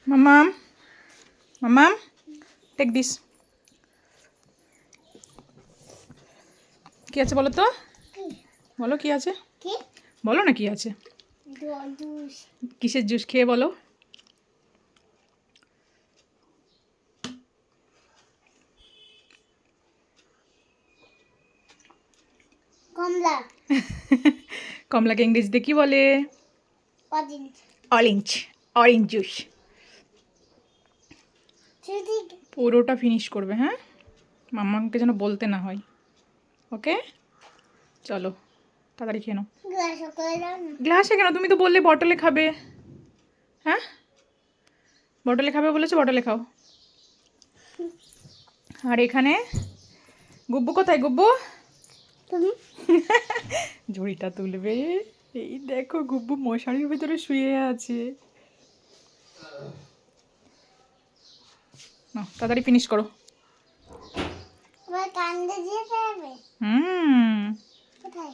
Mamam Mamam take this. কি আছে বলো তো? বলো কি আছে, বলো না কি আছে। কিসের জুস খেয়ে বলো? কমলা। কমলাকে ইংরেজিতে কি বলে? অরেঞ্জ। Orange, orange juice. পুরোটা ফিনিশ করবে, হ্যাঁ? মাম্মাকে যেন বলতে না হয়। ওকে, চলো তাড়াতাড়ি খেয়ে নাও। গ্লাসে কেন? তুমি তো বললে বটলে খাবে। হ্যাঁ, বটলে খাবে বলেছো, বটলে খাও। আর এখানে গুব্বু কোথায়? গুব্বু ঝুড়িটা তুলবে। এই দেখো গুব্বু মশারির ভিতরে শুয়ে আছে। নাও তাড়াতাড়ি ফিনিশ করো। কান্দে দিয়ে যাবে। হুম, কোথায়?